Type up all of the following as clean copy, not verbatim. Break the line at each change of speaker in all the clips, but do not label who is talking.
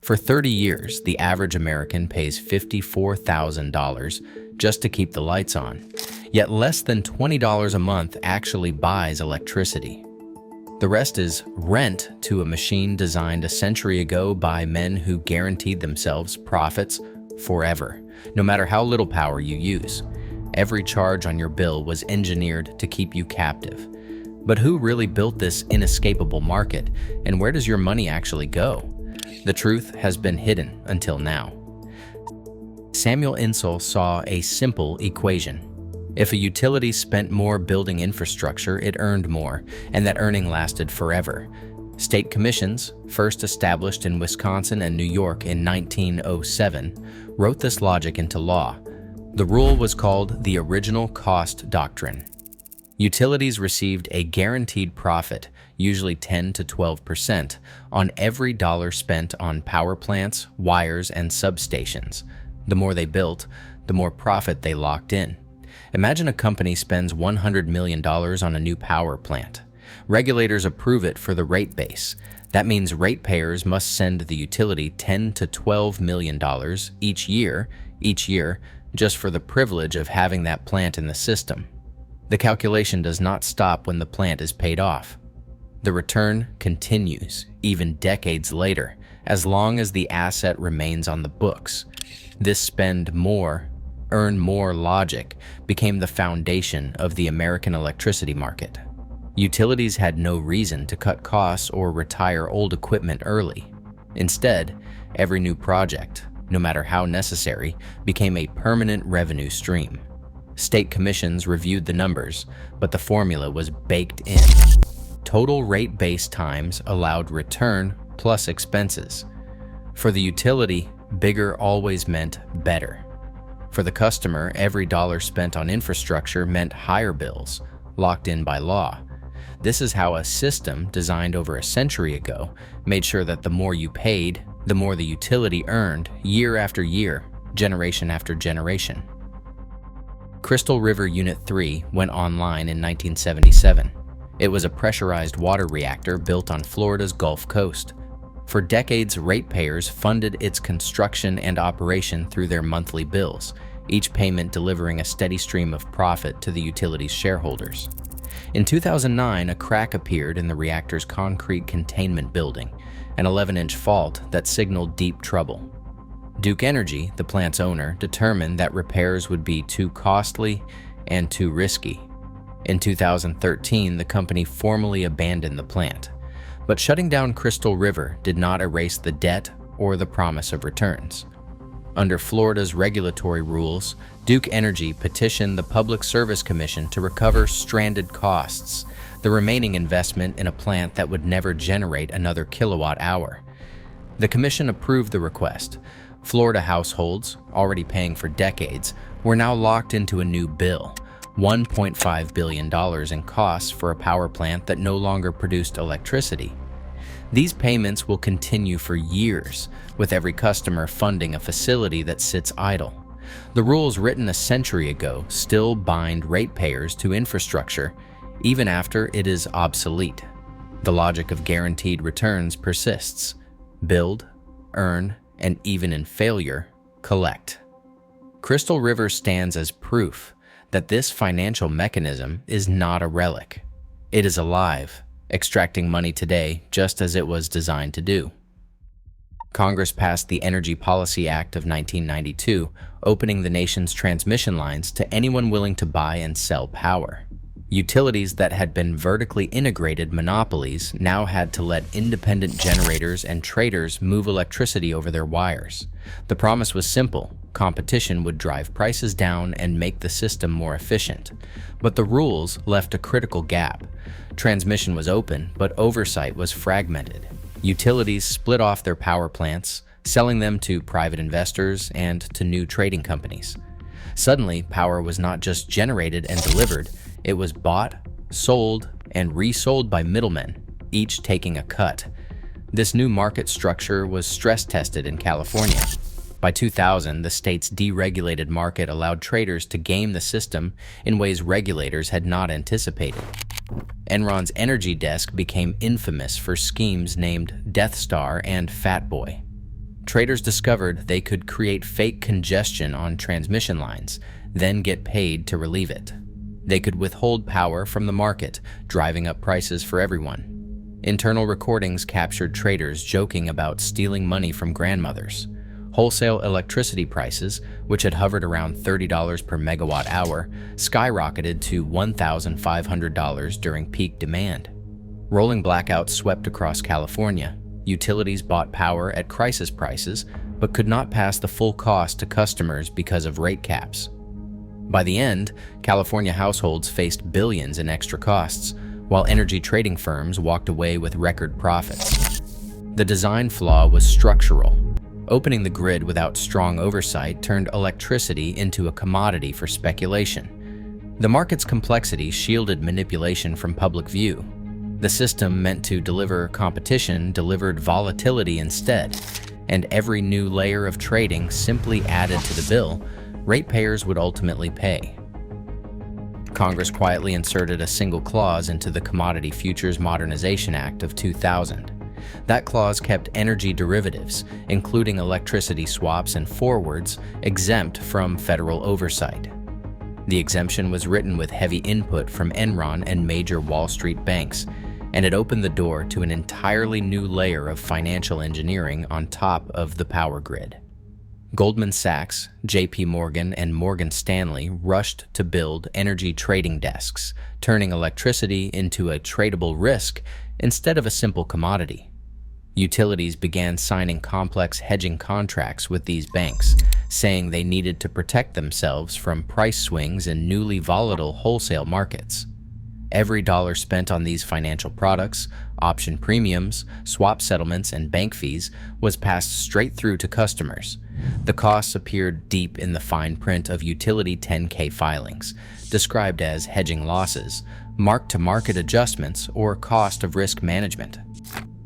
For 30 years, the average American pays $54,000 just to keep the lights on, yet less than $20 a month actually buys electricity. The rest is rent to a machine designed a century ago by men who guaranteed themselves profits forever, no matter how little power you use. Every charge on your bill was engineered to keep you captive. But who really built this inescapable market, and where does your money actually go? The truth has been hidden until now. Samuel Insull saw a simple equation. If a utility spent more building infrastructure, it earned more, and that earning lasted forever. State commissions, first established in Wisconsin and New York in 1907, wrote this logic into law. The rule was called the original cost doctrine. Utilities received a guaranteed profit, usually 10 to 12%, on every dollar spent on power plants, wires, and substations. The more they built, the more profit they locked in. Imagine a company spends $100 million on a new power plant. Regulators approve it for the rate base. That means ratepayers must send the utility $10 to $12 million each year, just for the privilege of having that plant in the system. The calculation does not stop when the plant is paid off. The return continues, even decades later, as long as the asset remains on the books. This spend more, earn more logic became the foundation of the American electricity market. Utilities had no reason to cut costs or retire old equipment early. Instead, every new project, no matter how necessary, became a permanent revenue stream. State commissions reviewed the numbers, but the formula was baked in. Total rate base times allowed return plus expenses. For the utility, bigger always meant better. For the customer, every dollar spent on infrastructure meant higher bills, locked in by law. This is how a system designed over a century ago made sure that the more you paid, the more the utility earned year after year, generation after generation. Crystal River Unit 3 went online in 1977. It was a pressurized water reactor built on Florida's Gulf Coast. For decades, ratepayers funded its construction and operation through their monthly bills, each payment delivering a steady stream of profit to the utility's shareholders. In 2009, a crack appeared in the reactor's concrete containment building, an 11-inch fault that signaled deep trouble. Duke Energy, the plant's owner, determined that repairs would be too costly and too risky. In 2013, the company formally abandoned the plant. But shutting down Crystal River did not erase the debt or the promise of returns. Under Florida's regulatory rules, Duke Energy petitioned the Public Service Commission to recover stranded costs, the remaining investment in a plant that would never generate another kilowatt hour. The commission approved the request. Florida households, already paying for decades, were now locked into a new bill, $1.5 billion in costs for a power plant that no longer produced electricity. These payments will continue for years, with every customer funding a facility that sits idle. The rules written a century ago still bind ratepayers to infrastructure, even after it is obsolete. The logic of guaranteed returns persists. Build, earn, and even in failure, collect. Crystal River stands as proof that this financial mechanism is not a relic. It is alive, extracting money today just as it was designed to do. Congress passed the Energy Policy Act of 1992, opening the nation's transmission lines to anyone willing to buy and sell power. Utilities that had been vertically integrated monopolies now had to let independent generators and traders move electricity over their wires. The promise was simple: competition would drive prices down and make the system more efficient. But the rules left a critical gap. Transmission was open, but oversight was fragmented. Utilities split off their power plants, selling them to private investors and to new trading companies. Suddenly, power was not just generated and delivered, it was bought, sold, and resold by middlemen, each taking a cut. This new market structure was stress-tested in California. By 2000, the state's deregulated market allowed traders to game the system in ways regulators had not anticipated. Enron's energy desk became infamous for schemes named Death Star and Fat Boy. Traders discovered they could create fake congestion on transmission lines, then get paid to relieve it. They could withhold power from the market, driving up prices for everyone. Internal recordings captured traders joking about stealing money from grandmothers. Wholesale electricity prices, which had hovered around $30 per megawatt hour, skyrocketed to $1,500 during peak demand. Rolling blackouts swept across California. Utilities bought power at crisis prices, but could not pass the full cost to customers because of rate caps. By the end, California households faced billions in extra costs, while energy trading firms walked away with record profits. The design flaw was structural. Opening the grid without strong oversight turned electricity into a commodity for speculation. The market's complexity shielded manipulation from public view. The system meant to deliver competition delivered volatility instead, and every new layer of trading simply added to the bill ratepayers would ultimately pay. Congress quietly inserted a single clause into the Commodity Futures Modernization Act of 2000. That clause kept energy derivatives, including electricity swaps and forwards, exempt from federal oversight. The exemption was written with heavy input from Enron and major Wall Street banks, and it opened the door to an entirely new layer of financial engineering on top of the power grid. Goldman Sachs, J.P. Morgan, and Morgan Stanley rushed to build energy trading desks, turning electricity into a tradable risk instead of a simple commodity. Utilities began signing complex hedging contracts with these banks, saying they needed to protect themselves from price swings in newly volatile wholesale markets. Every dollar spent on these financial products, option premiums, swap settlements, and bank fees was passed straight through to customers. The costs appeared deep in the fine print of utility 10K filings, described as hedging losses, mark-to-market adjustments, or cost of risk management.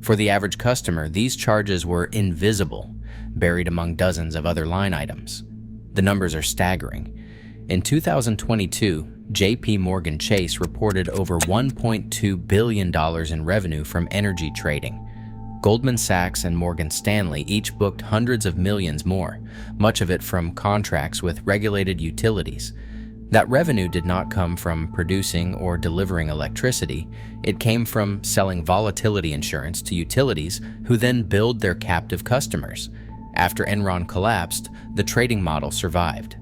For the average customer, these charges were invisible, buried among dozens of other line items. The numbers are staggering. In 2022, J.P. Morgan Chase reported over $1.2 billion in revenue from energy trading. Goldman Sachs and Morgan Stanley each booked hundreds of millions more, much of it from contracts with regulated utilities. That revenue did not come from producing or delivering electricity. It came from selling volatility insurance to utilities who then billed their captive customers. After Enron collapsed, the trading model survived.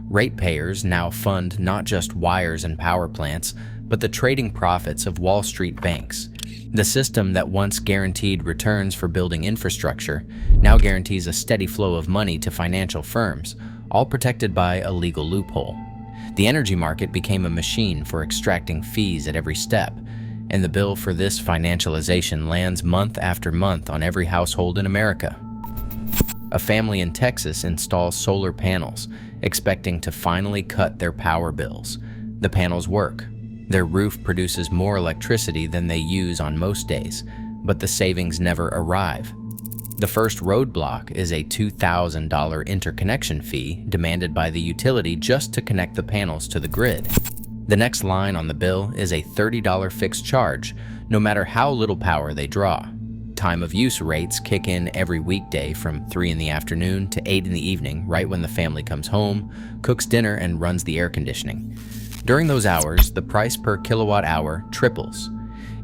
Ratepayers now fund not just wires and power plants, but the trading profits of Wall Street banks. The system that once guaranteed returns for building infrastructure now guarantees a steady flow of money to financial firms, all protected by a legal loophole. The energy market became a machine for extracting fees at every step, and the bill for this financialization lands month after month on every household in America. A family in Texas installs solar panels, expecting to finally cut their power bills. The panels work. Their roof produces more electricity than they use on most days, but the savings never arrive. The first roadblock is a $2,000 interconnection fee demanded by the utility just to connect the panels to the grid. The next line on the bill is a $30 fixed charge, no matter how little power they draw. Time of use rates kick in every weekday from 3 in the afternoon to 8 in the evening, right when the family comes home, cooks dinner, and runs the air conditioning. During those hours, the price per kilowatt hour triples.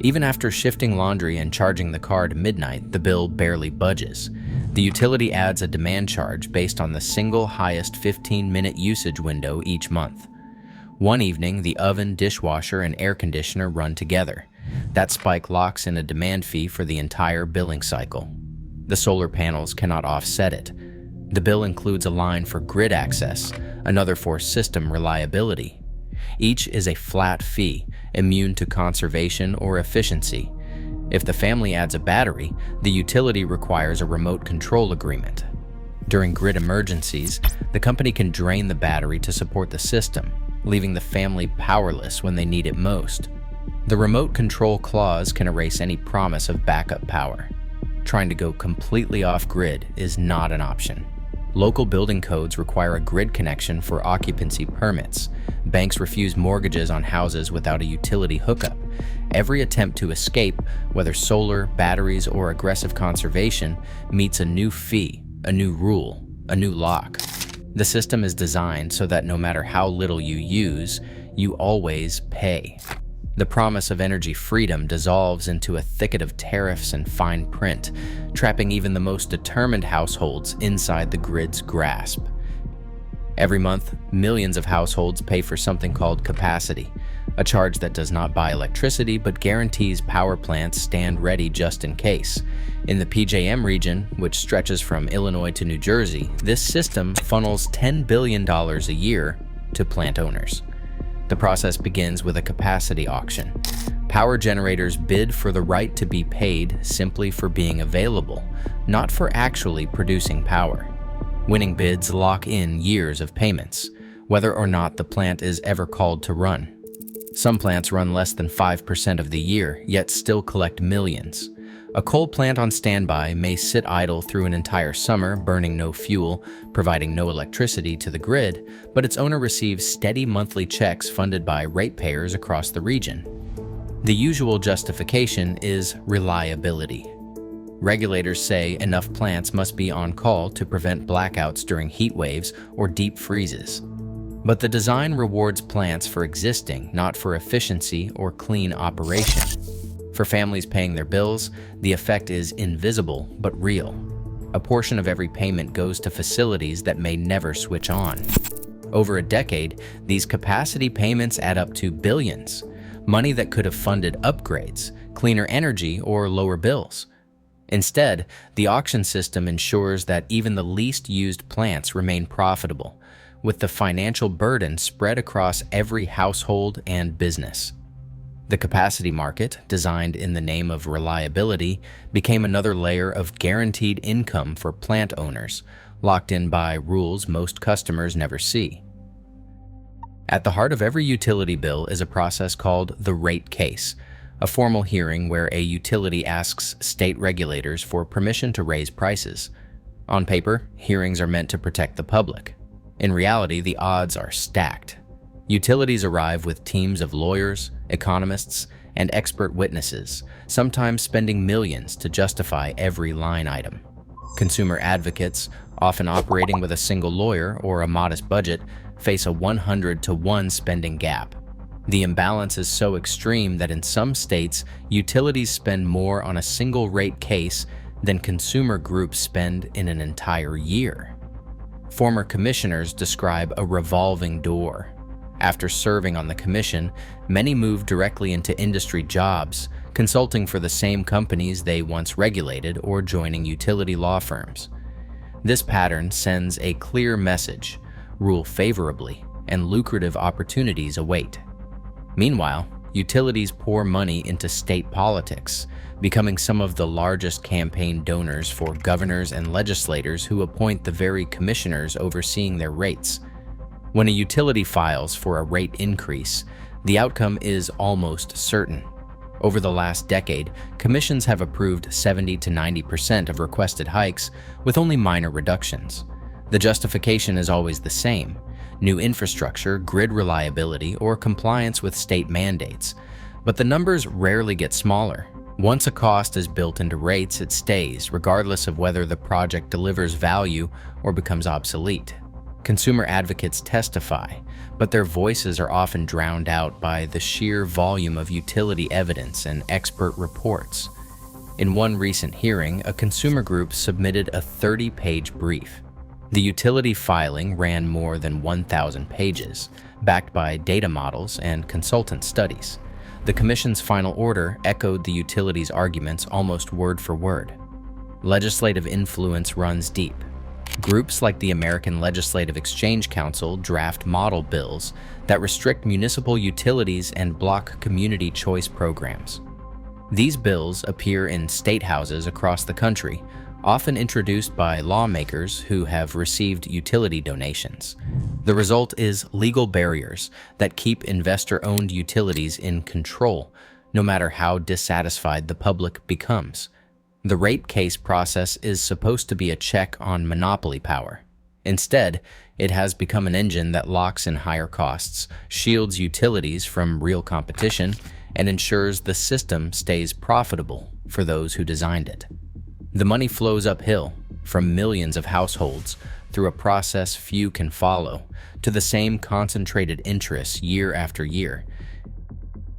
Even after shifting laundry and charging the car to midnight, the bill barely budges. The utility adds a demand charge based on the single highest 15-minute usage window each month. One evening, the oven, dishwasher, and air conditioner run together. That spike locks in a demand fee for the entire billing cycle. The solar panels cannot offset it. The bill includes a line for grid access, another for system reliability. Each is a flat fee, immune to conservation or efficiency. If the family adds a battery, the utility requires a remote control agreement. During grid emergencies, the company can drain the battery to support the system, leaving the family powerless when they need it most. The remote control clause can erase any promise of backup power. Trying to go completely off-grid is not an option. Local building codes require a grid connection for occupancy permits. Banks refuse mortgages on houses without a utility hookup. Every attempt to escape, whether solar, batteries, or aggressive conservation, meets a new fee. a new rule, a new lock. The system is designed so that no matter how little you use, you always pay. The promise of energy freedom dissolves into a thicket of tariffs and fine print, trapping even the most determined households inside the grid's grasp. Every month, millions of households pay for something called capacity, a charge that does not buy electricity but guarantees power plants stand ready just in case. In the PJM region, which stretches from Illinois to New Jersey, this system funnels $10 billion a year to plant owners. The process begins with a capacity auction. Power generators bid for the right to be paid simply for being available, not for actually producing power. Winning bids lock in years of payments, whether or not the plant is ever called to run. Some plants run less than 5% of the year, yet still collect millions. A coal plant on standby may sit idle through an entire summer, burning no fuel, providing no electricity to the grid, but its owner receives steady monthly checks funded by ratepayers across the region. The usual justification is reliability. Regulators say enough plants must be on call to prevent blackouts during heat waves or deep freezes. But the design rewards plants for existing, not for efficiency or clean operation. For families paying their bills, the effect is invisible but real. A portion of every payment goes to facilities that may never switch on. Over a decade, these capacity payments add up to billions, money that could have funded upgrades, cleaner energy, or lower bills. Instead, the auction system ensures that even the least used plants remain profitable, with the financial burden spread across every household and business. The capacity market, designed in the name of reliability, became another layer of guaranteed income for plant owners, locked in by rules most customers never see. At the heart of every utility bill is a process called the rate case, a formal hearing where a utility asks state regulators for permission to raise prices. On paper, hearings are meant to protect the public. In reality, the odds are stacked. Utilities arrive with teams of lawyers, economists, and expert witnesses, sometimes spending millions to justify every line item. Consumer advocates, often operating with a single lawyer or a modest budget, face a 100-to-1 spending gap. The imbalance is so extreme that in some states, utilities spend more on a single rate case than consumer groups spend in an entire year. Former commissioners describe a revolving door. After serving on the commission, many move directly into industry jobs, consulting for the same companies they once regulated or joining utility law firms. This pattern sends a clear message: rule favorably, and lucrative opportunities await. Meanwhile, utilities pour money into state politics, becoming some of the largest campaign donors for governors and legislators who appoint the very commissioners overseeing their rates. When a utility files for a rate increase, the outcome is almost certain. Over the last decade, commissions have approved 70 to 90% of requested hikes, with only minor reductions. The justification is always the same: new infrastructure, grid reliability, or compliance with state mandates. But the numbers rarely get smaller. Once a cost is built into rates, it stays, regardless of whether the project delivers value or becomes obsolete. Consumer advocates testify, but their voices are often drowned out by the sheer volume of utility evidence and expert reports. In one recent hearing, a consumer group submitted a 30-page brief. The utility filing ran more than 1,000 pages, backed by data models and consultant studies. The Commission's final order echoed the utility's arguments almost word for word. Legislative influence runs deep. Groups like the American Legislative Exchange Council draft model bills that restrict municipal utilities and block community choice programs. These bills appear in state houses across the country, often introduced by lawmakers who have received utility donations. The result is legal barriers that keep investor-owned utilities in control, no matter how dissatisfied the public becomes. The rate case process is supposed to be a check on monopoly power. Instead, it has become an engine that locks in higher costs, shields utilities from real competition, and ensures the system stays profitable for those who designed it. The money flows uphill, from millions of households through a process few can follow, to the same concentrated interest year after year.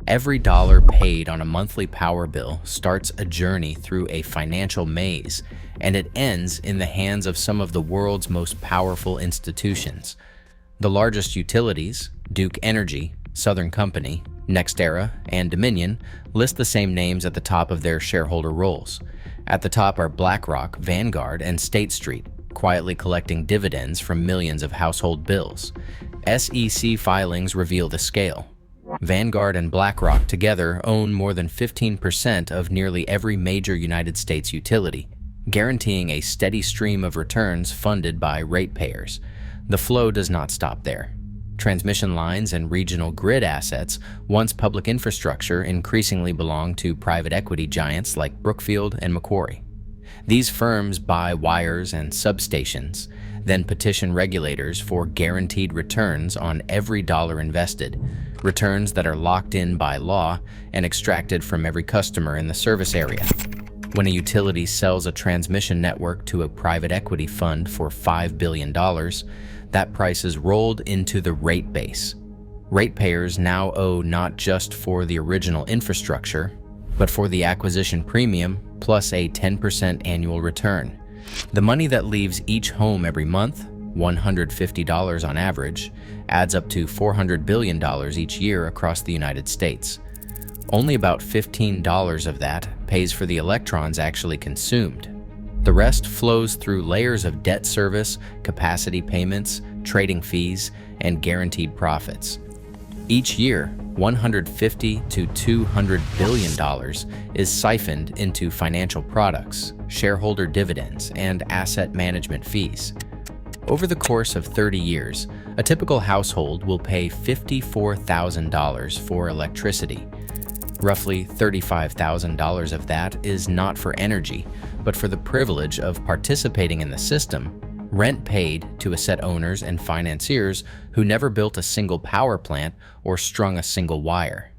Every dollar paid on a monthly power bill starts a journey through a financial maze, and it ends in the hands of some of the world's most powerful institutions. The largest utilities, Duke Energy, Southern Company, NextEra, and Dominion, list the same names at the top of their shareholder rolls. At the top are BlackRock, Vanguard, and State Street, quietly collecting dividends from millions of household bills. SEC filings reveal the scale. Vanguard and BlackRock together own more than 15% of nearly every major United States utility, guaranteeing a steady stream of returns funded by ratepayers. The flow does not stop there. Transmission lines and regional grid assets, once public infrastructure, increasingly belong to private equity giants like Brookfield and Macquarie. These firms buy wires and substations, then petition regulators for guaranteed returns on every dollar invested, returns that are locked in by law and extracted from every customer in the service area. When a utility sells a transmission network to a private equity fund for $5 billion, that price is rolled into the rate base. Ratepayers now owe not just for the original infrastructure, but for the acquisition premium plus a 10% annual return. The money that leaves each home every month, $150 on average, adds up to $400 billion each year across the United States. Only about $15 of that pays for the electrons actually consumed. The rest flows through layers of debt service, capacity payments, trading fees, and guaranteed profits. Each year, $150 to $200 billion is siphoned into financial products, shareholder dividends, and asset management fees. Over the course of 30 years, a typical household will pay $54,000 for electricity. Roughly $35,000 of that is not for energy, but for the privilege of participating in the system, rent paid to asset owners and financiers who never built a single power plant or strung a single wire.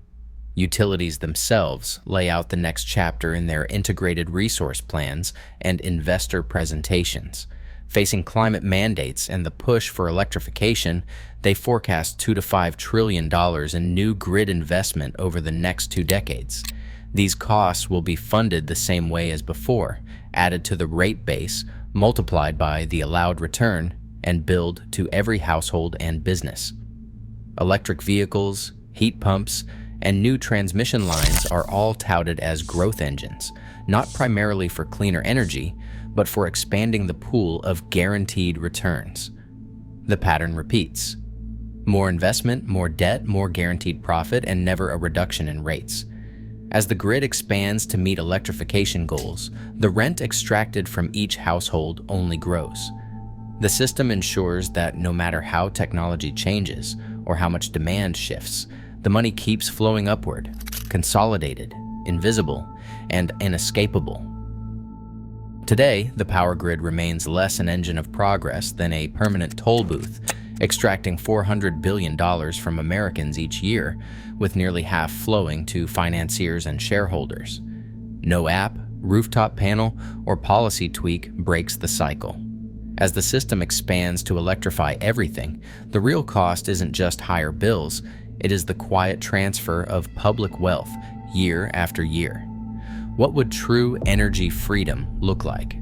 Utilities themselves lay out the next chapter in their integrated resource plans and investor presentations. Facing climate mandates and the push for electrification, they forecast $2 to $5 trillion in new grid investment over the next 2 decades. These costs will be funded the same way as before, added to the rate base, multiplied by the allowed return, and billed to every household and business. Electric vehicles, heat pumps, and new transmission lines are all touted as growth engines, not primarily for cleaner energy, but for expanding the pool of guaranteed returns. The pattern repeats. More investment, more debt, more guaranteed profit, and never a reduction in rates. As the grid expands to meet electrification goals, the rent extracted from each household only grows. The system ensures that no matter how technology changes or how much demand shifts, the money keeps flowing upward, consolidated, invisible, and inescapable. Today, the power grid remains less an engine of progress than a permanent toll booth, extracting $400 billion from Americans each year, with nearly half flowing to financiers and shareholders. No app, rooftop panel, or policy tweak breaks the cycle. As the system expands to electrify everything, the real cost isn't just higher bills, it is the quiet transfer of public wealth year after year. What would true energy freedom look like?